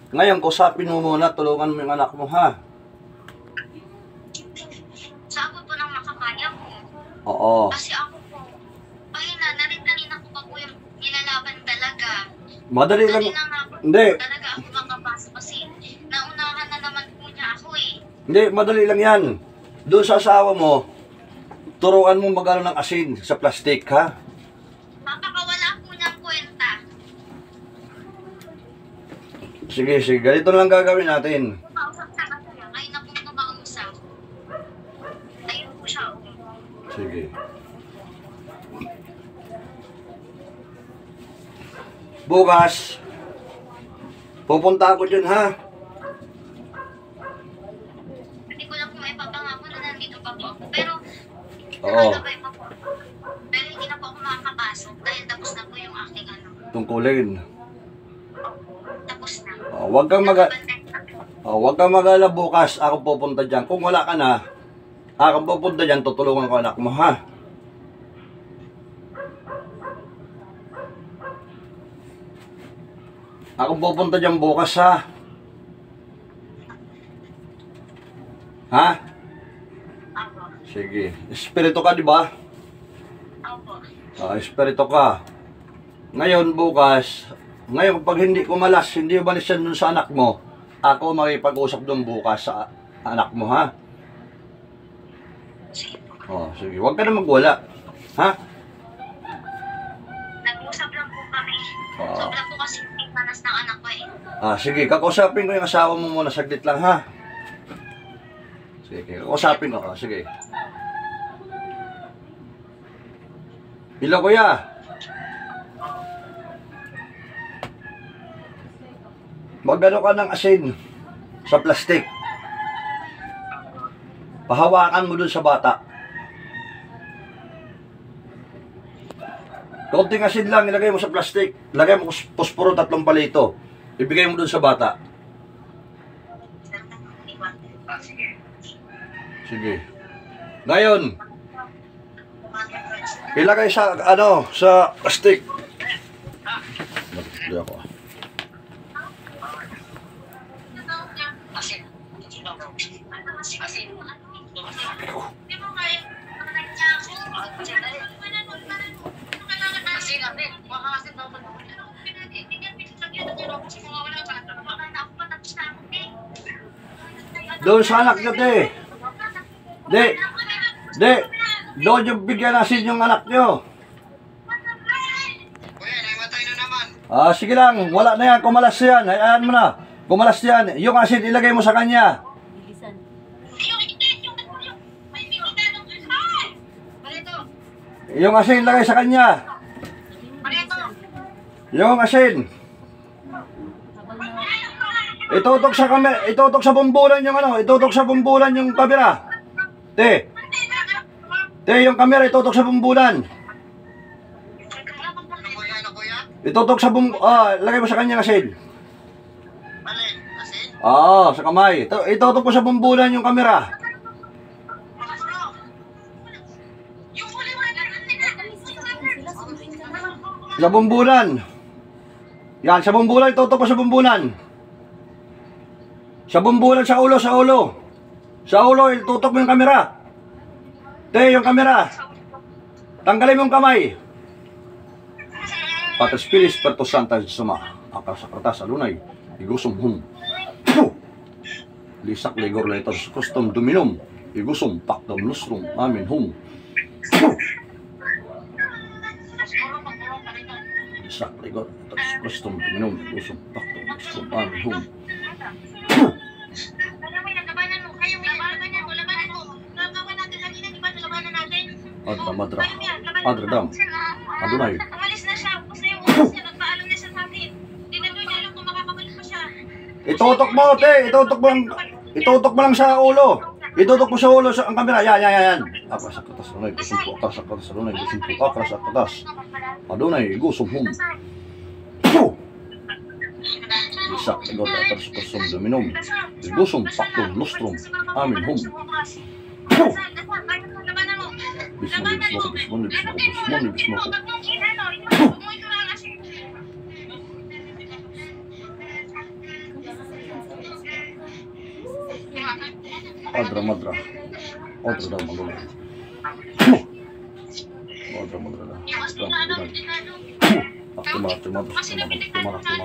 Ngayon, kusapin mo muna, tulungan mo yung anak mo, ha? Sagot po ng makakaya ko. Oo. Kasi ako po, narin-kanina ko pa po yung nilalaban talaga. Madali lang. Kanina nga po, Hindi. talaga ako makapasok kasi naunahan na naman po niya ako eh. Hindi, madali lang yan. Doon sa asawa mo, turuan mo magano ng asin sa plastic, ha? Makakawala po niyang kwenta. Sige, sige. Ganito lang gagawin natin. Kumausap sa kanya, ngayon na po kumausap. Ayun po siya. Sige. Bukas, pupunta ako dyan, ha? Hindi ko lang po may papangako na nandito pa po ako. Pero, Oo. nakagabay pa po. Pero hindi na po ako makakapasok dahil tapos na po yung aking ano. Tungkulin. Tapos na. Huwag kang mag-alala bukas. Ako pupunta dyan. Kung wala ka na, ako pupunta dyan. Tutulungan ko anak mo, ha? Ako pupunta dyan bukas, ha? Ha? Opo. Sige. Espiritu ka, di ba? Opo. Espiritu ka. Ngayon, bukas, ngayon, pag hindi ko malas, hindi umalis yan dun sa anak mo, ako makipag-usap dun bukas sa anak mo, ha? Sige po. Oh, sige. Huwag ka na magwala. Ha? Nag-usap lang po kami. Oo. Sobra po kasi yung tingmanas ng anak ko eh. Sige. Kakausapin ko yung asawa mo muna. Saglit lang, ha? Sige. Kakausapin ko. Sige. Hello, kuya. Magano ka ng asin sa plastic. Pahawakan mo dun sa bata. Konting asin lang, ilagay mo sa plastic. Lagay mo posporo 3 palito. Ibigay mo dun sa bata. Sige. Ngayon, ilagay sa, sa plastic. Hindi ako. Doon sa anak nyo, te. De. Doon yung bigyan nasin yung anak nyo. Kuya, naimatay na naman. Sige lang. Wala na yan. Kumalas yan. Hayaan mo na. Kumalas yan. Yung asin, ilagay mo sa kanya. Yung asin, ilagay sa kanya. Yung asin. Itutok sa kamera, itutok sa bumbulan yung itutok sa bumbulan yung kamera. Te, yung kamera itutok sa bumbulan. Ano kuya? Itutok sa lagay mo sa kanya asin. Alin? Asin? Sa kamay. Itutok mo sa bumbulan yung kamera. Sa bumbulan. Yan, sa bumbulan, itutok mo sa bumbulan. Sa bumbulan, sa ulo. Sa ulo, itutok mo yung kamera. Te, yung kamera. Tanggalin mo yung kamay. Patas Pilis, Perto Santa Suma. Akar sa kertas, alunay. Igusong hum. Lisak legor letters, custom dominum. Igusong pakdom lustrum, amin hum. Lisak legor letters, custom dominum. Igusong pakdom lustrum, amin hum. Madra, Adradam, Adunay. Umalis na siya. Gusto yung umalis niya. Nagpaalam na siya sa akin. Hindi na doon niya alam kung makakabalik pa siya. Itutok mo, te. Itutok mo lang sa ulo. Itutok mo sa ulo ang kamera. Yan. Akras sa katas, alunay. Gusong po, akras sa katas, alunay. Gusong po, akras sa katas. Adunay, gusong hum. Isak, igor, letters, custom dominum. Igusong pakdom lustrum, amin hum. Bismillah. Adra madra. Odra daw magulo. Odra madra daw. Iwas din na ano, din na ano. Tumatos. Kasi napinagtan ko na ano.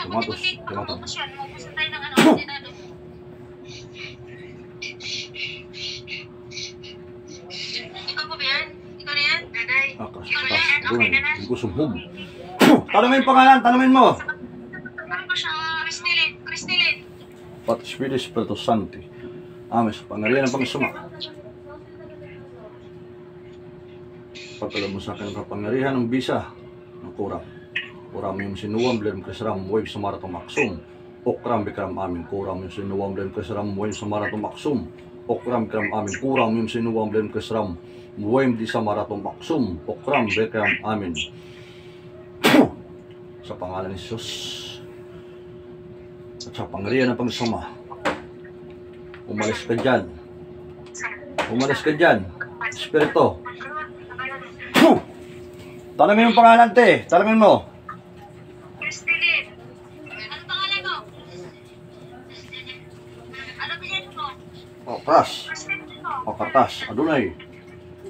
Tumatos. Tapos yan, magusto tayo ng ano, din na ano. Ikaw po ba yan? Ikaw na yan? Daday. Akas. Ikaw na yan? Okay ka na? Gusumhum. Tanungin pangalan, tanungin mo. Ano ba siya? Cristilin. Cristilin. Patris Filii Spiritus Sancti. Amen sa pangyarihan ng Panginoon. Pagkalab mo sa akin ang kapangyarihan ng bisa ng kurang. Kurang mo yung sinuwang blem kasram wave sa maratong maksum. Okram bikram amin kurang mo yung sinuwang blem kasram wave sa maratong maksum. Okram bikram amin kurang mo yung sinuwang blem kasram wave di sa maratong maksum. Okram bikram amin. Sa pangalan ni Jesus at sa pangyarihan ng Panginoon. Umalis ka dyan. Umalis ka dyan. Espiritu. Tanungin mo pangalan, te. Tanungin mo. Cristilin. Ano pangalan mo? Ano bilhin mo? Okras. Cristilin mo. Okatas. Adunay.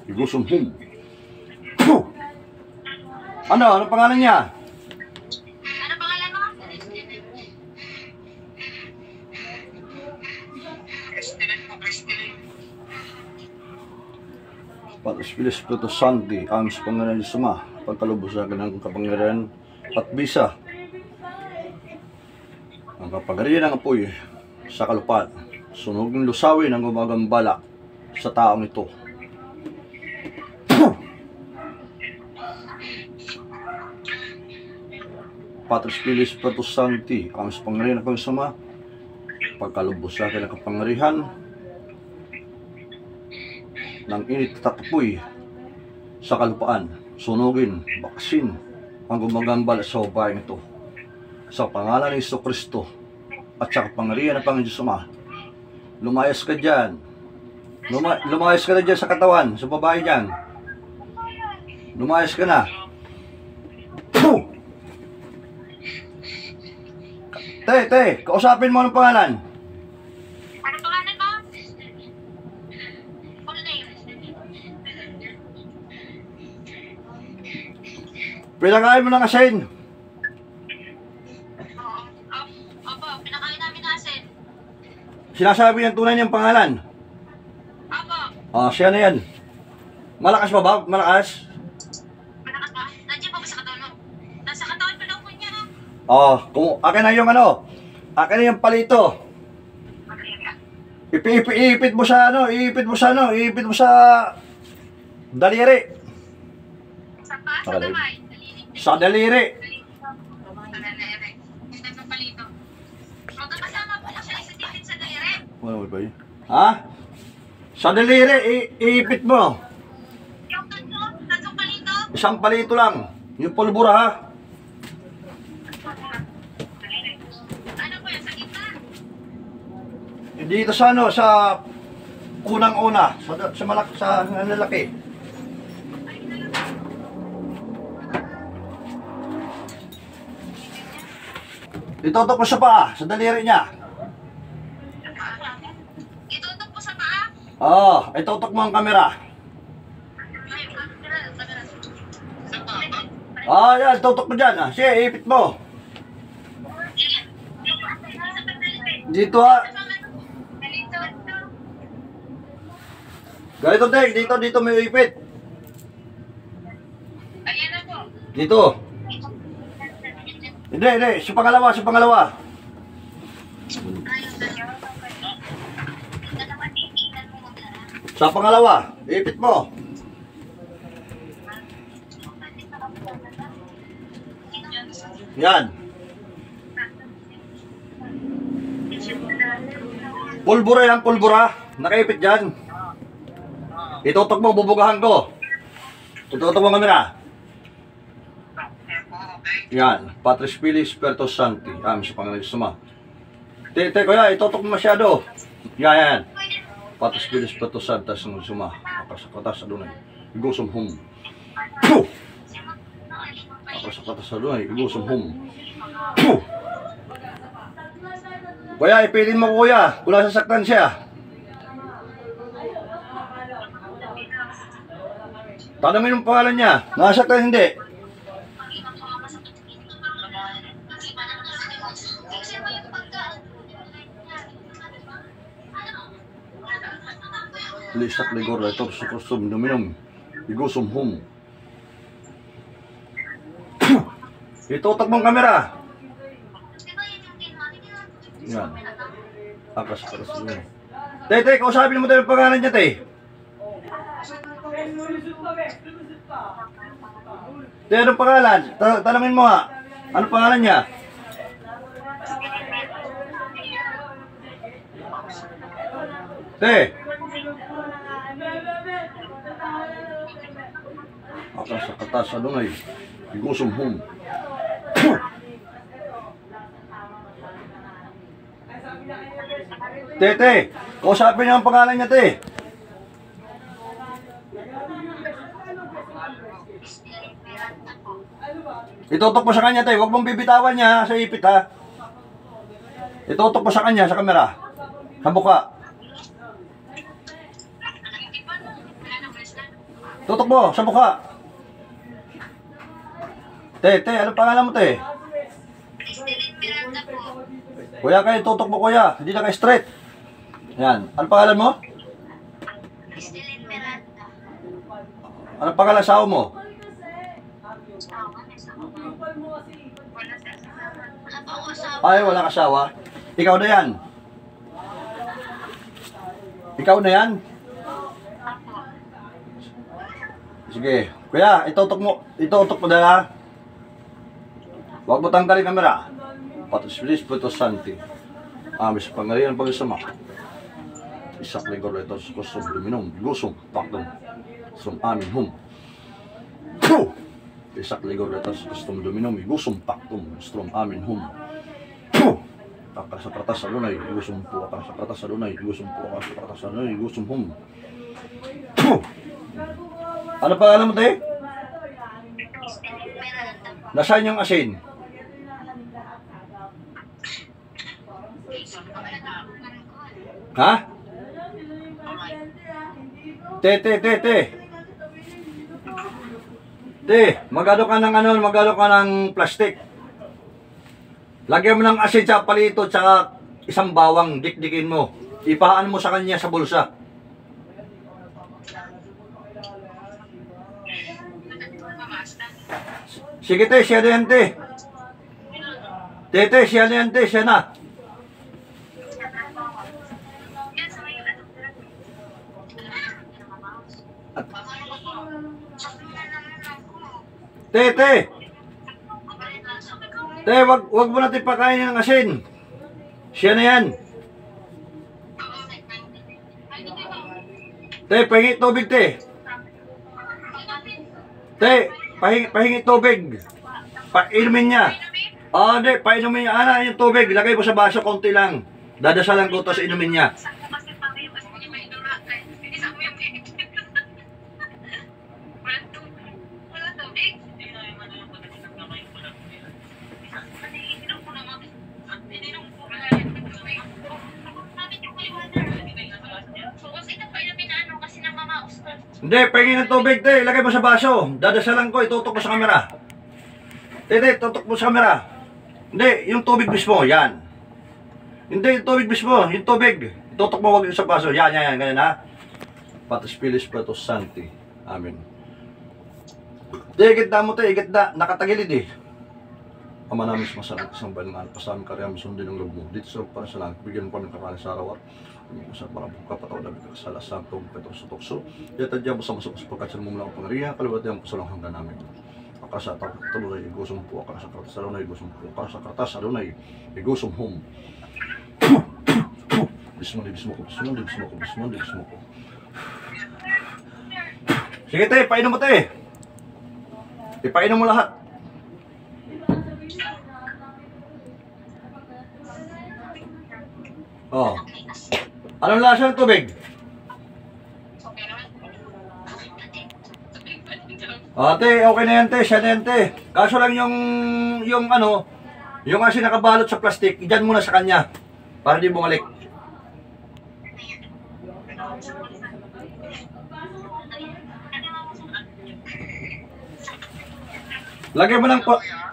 Igusumhum. Ano? Ano pangalan niya? Ano pangalan mo? Patris Filii Spiritus Sancti. Amen sa pangalan ni Suma. Pagkalubos sa akin ng kapangyarihan at bisa. Ang kapangyarihan ng apoy sa kalupaan. Sunog ng lusawin ang gumagambala sa taong ito. Patris Filii Spiritus Sancti. Amen sa pangalan ng Panginoon. Pagkalubos sa akin ng kapangyarihan ng init at apoy sa kalupaan. Sunugin, bakasin ang gumagambal sa babaeng ito. Sa pangalan ni Jesucristo at sa kapangyarihan ng Panginoon Diyos Ama. Lumayas ka dyan. Lumayas ka na dyan sa katawan, sa babae dyan. Lumayas ka na. Te, kausapin mo anong pangalan. Ano pangalan mo? Full name. Pinakain mo ng asin. Opo, pinakain namin asin. Sinasabi niyang tunay niyang pangalan. Opo. Siya na yan. Malakas ba ba? Malakas? Malakas ba? Nandiyan pa ba sa katawan mo? Nasa katawan pa daw po niya, ha? Akin na yung ano. Akin na yung palito. Iipit mo sa ano, iipit mo sa daliri. Sa pa? Sa kamay? Sa daliri. Sa daliri. Ito yung palito. Magkakasama pala siya sa titit sa daliri. Ano ba yun? Ha? Sa daliri, iipit mo. Yung tatlong palito? Isang palito lang. Yung pulbura ha. Ano po yan? Sa gitna? Dito sa ano, sa unang-una, sa lalaki. Itutok mo sa paa, sa daliri niya. Itutok po sa paa? Itutok mo ang kamera. Yan, tutok mo dyan. Sige, ipit mo. Dito ha. Ganito, Dek. Dito may ipit. Ayan na po. Dito. Hindi. Sa pangalawa. Sa pangalawa, ipit mo. Yan. Pulbura yan, pulbura. Nakaipit dyan. Itutok mo, bubugahan ko. Itutok mo kamera. Yan. Patris Filii Spiritus Sancti. Amen sa pangalan ni Suma. Kuya, itutok mo masyado. Yan. Patris Filii Spiritus Sancti sa Suma. Katas adunay. Igusumhum. Katas adunay. Igusumhum. Kuya, ipitin mo kuya. Kung nasasaktan siya. Tanungin mo pangalan niya. Nasasaktan hindi. Lisak ligor letor sukusum duminum. Igusum hum. Itutok mong kamera. Yan. Akas mo. Te, kausapin mo tayo yung pangalan niya, te. Te, anong pangalan? Tanungin mo nga. Anong pangalan niya? Te. Akas sa katas, adunay. Igusum hum. Te, kausapin niyo ang pangalan niya, te. Itutok mo sa kanya, te. Huwag mong bibitawan niya sa ipit, ha. Itutok mo sa kanya, sa kamera. Sa buka. Tutok mo, sa buka. Te, anong pangalan mo, te? Kuya kayo, tutok mo kuya. Hindi na kayo straight. Yan. Ano pangalan mo? Cristelyn Miranda. Ano pangalan sa mo? Ay, walang asawa. Ikaw na yan. Ikaw na yan. Sige. Kuya, itutok mo na. Huwag mo tanggalin kamera. Patos bilis, patos santi. Amis pangarihan pag-isama. Isak ligor ito sa kusong luminong. Gusong, pakdong. Sum amin hum. Puh! Isak ligor ito sa kusong luminong. Gusong, pakdong. Strom amin hum. Puh! Akar sa pratas sa lunay. Gusong po. Akar sa pratas sa lunay. Gusong po. Akar sa pratas sa lunay. Gusong hum. Puh! Ano pangalan mo, te? Nasaan yung asin? Ha? Te, magano ka ng plastic. Lagyan mo ng asin sa palito tsaka isang bawang, dikdikin mo. Ipahaan mo sa kanya sa bulsa. Sige te, siya na yan te. Te, siya na yan te, siya na. Te, wag mo natin pakain ng asin. Siya na yan. Te, pahingi tubig, te. Te, pahingi tubig. Painumin niya. Hindi, painumin niya. Ana, yung tubig. Lagay mo sa baso, konti lang. Dadasalan ko, tapos inumin niya. Hindi, pahingin ng tubig, te. Ilagay mo sa baso. Dadasalan ko, itutok mo sa kamera. Te, tutok mo sa kamera. Hindi, yung tubig mismo, yan. Hindi, yung tubig mismo, yung tubig. Itutok mo, wag sa baso. Yan, ganyan ha. Patos pilis, patos santi. Amen. Te, igitda mo, te, igitda. Nakatagilid eh. Ama namin sa masalang isang balingan, pasamin karyam sundin ng loob mo. Dito sa para sa langit, bigyan mo ng kakalan sa araw-araw. Sa parang kapataw na bigyan sa lasang tong petro sa tukso. Yata dyan mo sa masok sa pagkatsan mo mula ang pangarihan, kaliwat yan po sa lang hanggang namin. Akasa talunan, igusong po, akasa kratas, alunay, igusong po, akasa kratas, alunay, igusong hum. Bismo ko. Sige te, painom mo te. Ipainom mo lahat. Oh. Anong lasa ng tubig? Ate, okay na yan te, siya na yan te. Kaso lang yung asin nakabalot sa plastic, idyan mo na sa kanya. Para di bumalik. Lagyan mo ng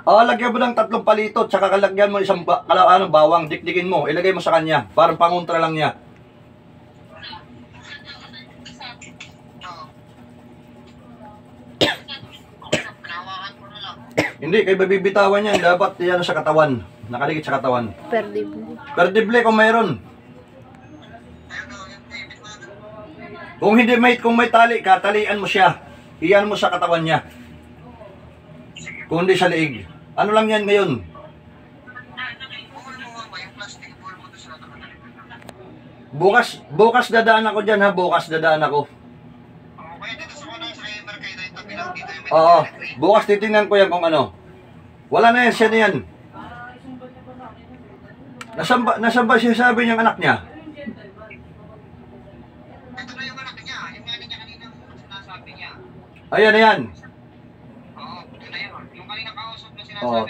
lagyan mo ng 3 palito, tsaka kalagyan mo isang bawang, dikdikin mo, ilagay mo sa kanya, parang pangontra lang niya. Pinahawakan mo na lang. Hindi, kay babibitawan yan, dapat yan sa katawan, nakadikit sa katawan. Perdible. Perdible kung mayroon. Ayun o, yung David mo. Kung may tali ka, talian mo siya. Iyan mo sa katawan niya. Kung hindi sa liig. Ano lang yan ngayon? Bukol mo ba yung plastic? Bukol mo doon sa Bukas dadaan ako dyan ha, bukas dadaan ako. Kaya dito sa kuna, sa kay Markay, ito bilang dito yung Oo, bukas titingnan ko yan kung ano. Wala na yan, siya na yan. Nasaan ba siya sabi niyang anak niya? Ito na yung anak niya. Yung nga niya kanina sinasabi niya. Ayan na yan. Oo, ito na yun. Yung kanina kausap na sinasabi. Oo,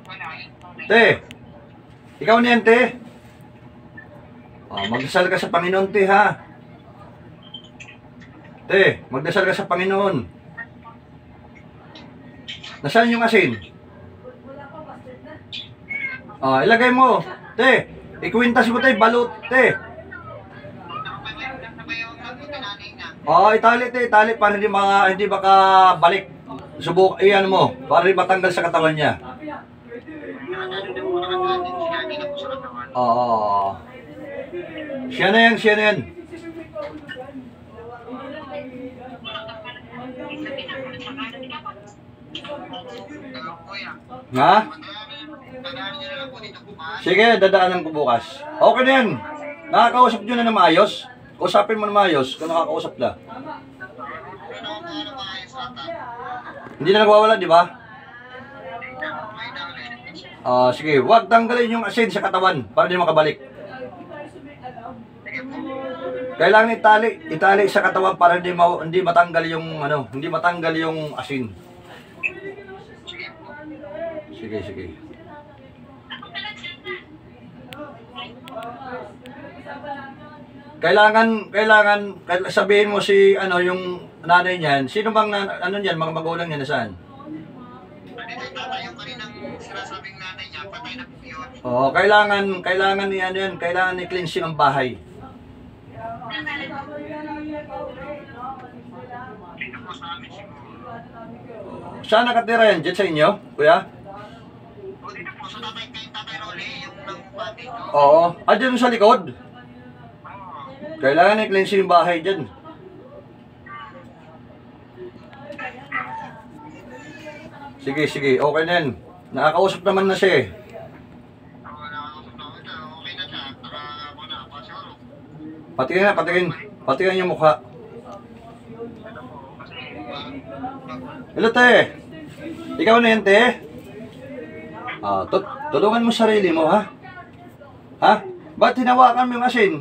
Wala, te. Ikaw na yan, te. Magdasal ka sa Panginoon, te, ha? Te, magdasal ka sa Panginoon. Nasaan yung asin? Ilagay mo. Te, ikwintas mo, te, balot, te. nabayawang lang yung tinanay na. Itali, te, itali para hindi makabalik. Subok, iyan mo, para hindi matanggal sa katawan niya. Siya na yan, siya na yan. Kuya, Ha? dadaan niyo na lang po dito bukas. Sige, dadaanan ko bukas. Okay na yan. Nakakausap nyo na maayos. Usapin mo na maayos kung nakakausap na. Ano maayos ata? Hindi na nagwawala, di ba? May dali. Sige, huwag tanggalin yung asin sa katawan para hindi makabalik. Sige po. Kailangan itali sa katawan para hindi matanggal yung hindi matanggal yung asin. Sige po. Sige. Kailangan sabihin mo si yung nanay niyan, sino bang niyan, mga magulang niya nasaan? Nandito yung tatay, yung kaninang sinasabing nanay niya, patay na po yun. Kailangan ni kailangan ni cleansing ang bahay. Dito po sa amin siguro. Saan nakatira yan? Diyan sa inyo, kuya? O dito po sa tatay kay Tatay Rolly, yung nang pati ko. Oo. Diyan sa likod. Oo. Kailangan ni cleansing yung bahay dyan. Sige. Okay na yan. Nakakausap naman na siya eh. Wala akong sabi ito. Okay na siya. Saka ako na, pasyoro. Patikin yung mukha. Ito po, kasi Hello, te. Ikaw na yan, te. Tulungan mo sarili mo, ha? Ha? Ba't hinawakan mo yung asin?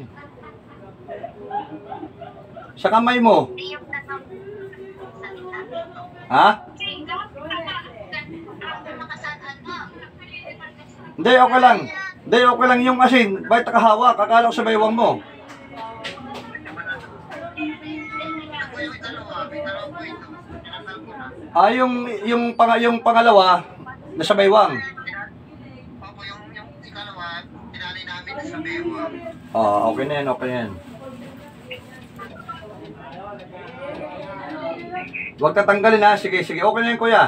Sa kamay mo. Ha? Hindi, okay lang. Okay lang yung asin. Bakit nakahawak? Akala ko sa baywang mo. yung dalawa, may dalawa po ito. Tinatal ko na. Yung pangalawa, nasa baywang. Opo, yung ikalawa, tinali namin sa bewa. Okay na yan. Huwag tatanggalin ha. Sige. Okay na yan, kuya.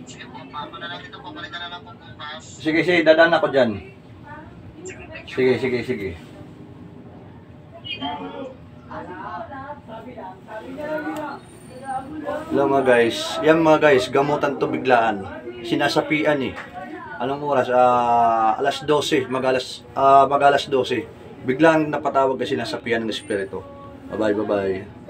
Sige po, paano na lang ito, papalitan na lang po bukas. Sige. Dadaan ako dyan. Sige. Hello mga guys. Yan mga guys, gamutan to biglaan. Sinasapian eh. Anong oras? Alas 12. Mag alas 12. Biglang napatawag kasi sinasapian ng espiritu. Bye-bye.